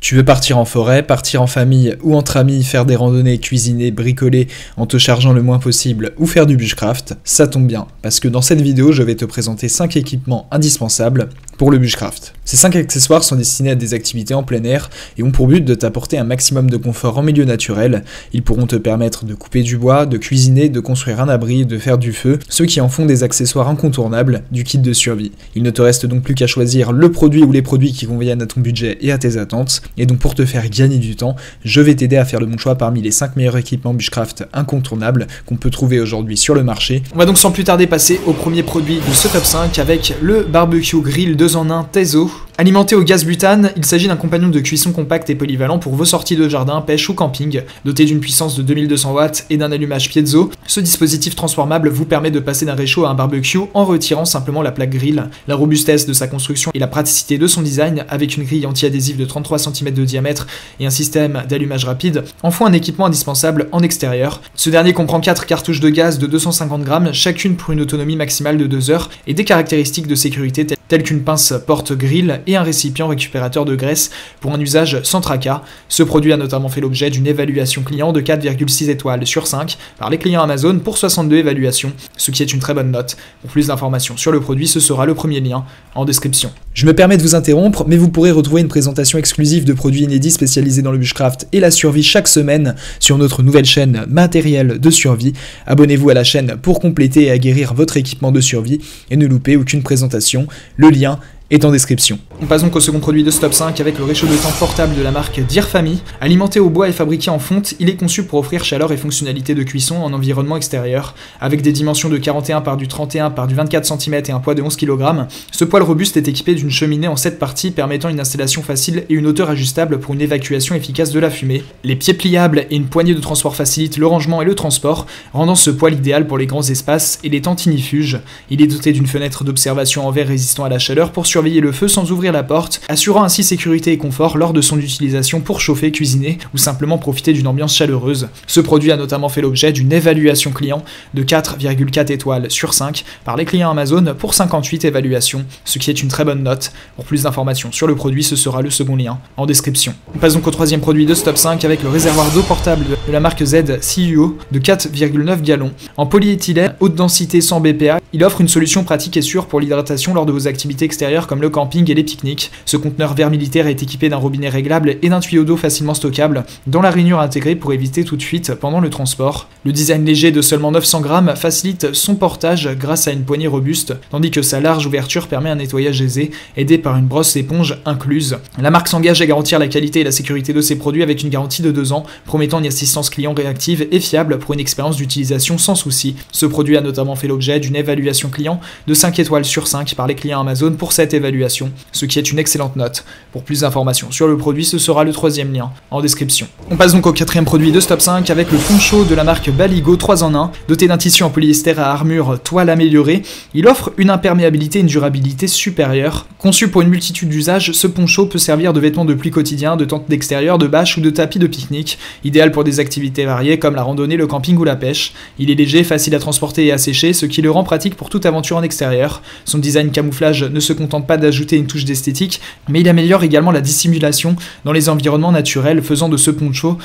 Tu veux partir en forêt, partir en famille ou entre amis, faire des randonnées, cuisiner, bricoler en te chargeant le moins possible ou faire du bushcraft, ça tombe bien, parce que dans cette vidéo, je vais te présenter 5 équipements indispensables pour le bushcraft. Ces 5 accessoires sont destinés à des activités en plein air et ont pour but de t'apporter un maximum de confort en milieu naturel. Ils pourront te permettre de couper du bois, de cuisiner, de construire un abri, de faire du feu, ce qui en font des accessoires incontournables du kit de survie. Il ne te reste donc plus qu'à choisir le produit ou les produits qui conviennent à ton budget et à tes attentes. Et donc pour te faire gagner du temps, je vais t'aider à faire le bon choix parmi les 5 meilleurs équipements bushcraft incontournables qu'on peut trouver aujourd'hui sur le marché. On va donc sans plus tarder passer au premier produit de ce top 5 avec le barbecue grill 2 en 1 Tezo. Alimenté au gaz butane, il s'agit d'un compagnon de cuisson compact et polyvalent pour vos sorties de jardin, pêche ou camping. Doté d'une puissance de 2200 watts et d'un allumage piezo, ce dispositif transformable vous permet de passer d'un réchaud à un barbecue en retirant simplement la plaque grill. La robustesse de sa construction et la praticité de son design, avec une grille anti-adhésive de 33 cm de diamètre et un système d'allumage rapide, en font un équipement indispensable en extérieur. Ce dernier comprend 4 cartouches de gaz de 250 grammes, chacune pour une autonomie maximale de 2 heures, et des caractéristiques de sécurité telles qu'une pince porte-grill et un récipient récupérateur de graisse pour un usage sans tracas. Ce produit a notamment fait l'objet d'une évaluation client de 4,6 étoiles sur 5 par les clients Amazon pour 62 évaluations, ce qui est une très bonne note. Pour plus d'informations sur le produit, ce sera le premier lien en description. Je me permets de vous interrompre, mais vous pourrez retrouver une présentation exclusive de produits inédits spécialisés dans le bushcraft et la survie chaque semaine sur notre nouvelle chaîne Matériel de survie. Abonnez-vous à la chaîne pour compléter et aguerrir votre équipement de survie et ne loupez aucune présentation. Le lien est en description. On passe donc au second produit de ce top 5 avec le réchaud de temps portable de la marque Dear Family. Alimenté au bois et fabriqué en fonte, il est conçu pour offrir chaleur et fonctionnalité de cuisson en environnement extérieur. Avec des dimensions de 41 par du 31 par du 24 cm et un poids de 11 kg, ce poêle robuste est équipé d'une cheminée en 7 parties permettant une installation facile et une hauteur ajustable pour une évacuation efficace de la fumée. Les pieds pliables et une poignée de transport facilitent le rangement et le transport, rendant ce poêle idéal pour les grands espaces et les temps ignifuges. Il est doté d'une fenêtre d'observation en verre résistant à la chaleur pour surveiller le feu sans ouvrir la porte, assurant ainsi sécurité et confort lors de son utilisation pour chauffer, cuisiner ou simplement profiter d'une ambiance chaleureuse. Ce produit a notamment fait l'objet d'une évaluation client de 4,4 étoiles sur 5 par les clients Amazon pour 58 évaluations, ce qui est une très bonne note. Pour plus d'informations sur le produit, ce sera le second lien en description. On passe donc au troisième produit de ce top 5 avec le réservoir d'eau portable de la marque Z CUO de 4,9 gallons. En polyéthylène, haute densité sans BPA, il offre une solution pratique et sûre pour l'hydratation lors de vos activités extérieures comme le camping et les pique-niques. Ce conteneur vert militaire est équipé d'un robinet réglable et d'un tuyau d'eau facilement stockable, dans la rainure intégrée pour éviter toute fuite pendant le transport. Le design léger de seulement 900 grammes facilite son portage grâce à une poignée robuste, tandis que sa large ouverture permet un nettoyage aisé, aidé par une brosse éponge incluse. La marque s'engage à garantir la qualité et la sécurité de ses produits avec une garantie de 2 ans, promettant une assistance client réactive et fiable pour une expérience d'utilisation sans souci. Ce produit a notamment fait l'objet d'une évaluation client de 5 étoiles sur 5 par les clients Amazon pour cette évaluation, ce qui est une excellente note. Pour plus d'informations sur le produit, ce sera le troisième lien en description. On passe donc au quatrième produit de ce top 5 avec le poncho de la marque Baligo 3 en 1. Doté d'un tissu en polyester à armure toile améliorée, il offre une imperméabilité et une durabilité supérieure. Conçu pour une multitude d'usages, ce poncho peut servir de vêtement de pluie quotidien, de tente d'extérieur, de bâche ou de tapis de pique-nique, idéal pour des activités variées comme la randonnée, le camping ou la pêche. Il est léger, facile à transporter et à sécher, ce qui le rend pratique pour toute aventure en extérieur. Son design camouflage ne se contente pas d'ajouter une touche d'esthétique, mais il améliore également la dissimulation dans les environnements naturels, faisant de ce poncho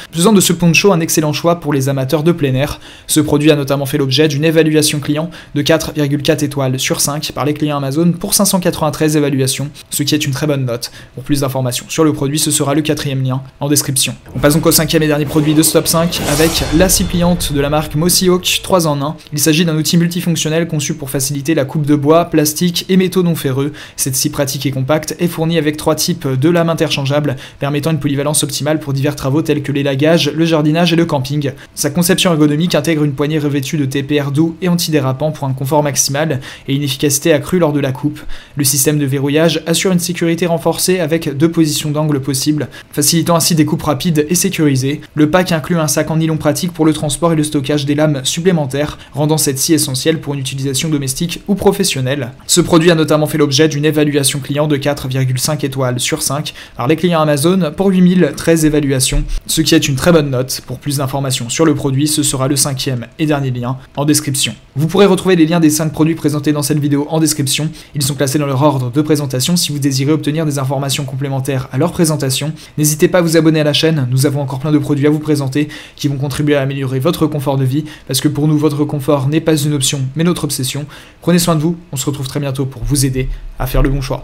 un excellent choix pour les amateurs de plein air. Ce produit a notamment fait l'objet d'une évaluation client de 4,4 étoiles sur 5 par les clients Amazon pour 593 évaluations, ce qui est une très bonne note. Pour plus d'informations sur le produit, ce sera le quatrième lien en description. On passe donc au cinquième et dernier produit de ce top 5 avec la scie pliante de la marque Mossy Oak 3 en 1. Il s'agit d'un outil multifonctionnel conçu pour faciliter la coupe de bois, plastique et métaux non ferreux. Cette scie pratique et compacte est fournie avec 3 types de lames interchangeables, permettant une polyvalence optimale pour divers travaux tels que l'élagage, le jardinage et le camping. Sa conception ergonomique intègre une poignée revêtue de TPR doux et antidérapant pour un confort maximal et une efficacité accrue lors de la coupe. Le système de verrouillage assure une sécurité renforcée avec 2 positions d'angle possibles, facilitant ainsi des coupes rapides et sécurisées. Le pack inclut un sac en nylon pratique pour le transport et le stockage des lames supplémentaires, rendant cette scie essentielle pour une utilisation domestique ou professionnelle. Ce produit a notamment fait l'objet d'une évaluation évaluation client de 4,5 étoiles sur 5 par les clients Amazon pour 8013 évaluations, ce qui est une très bonne note. Pour plus d'informations sur le produit, ce sera le 5e et dernier lien en description. Vous pourrez retrouver les liens des 5 produits présentés dans cette vidéo en description. Ils sont classés dans leur ordre de présentation si vous désirez obtenir des informations complémentaires à leur présentation. N'hésitez pas à vous abonner à la chaîne, nous avons encore plein de produits à vous présenter qui vont contribuer à améliorer votre confort de vie, parce que pour nous, votre confort n'est pas une option, mais notre obsession. Prenez soin de vous, on se retrouve très bientôt pour vous aider à faire le bon choix.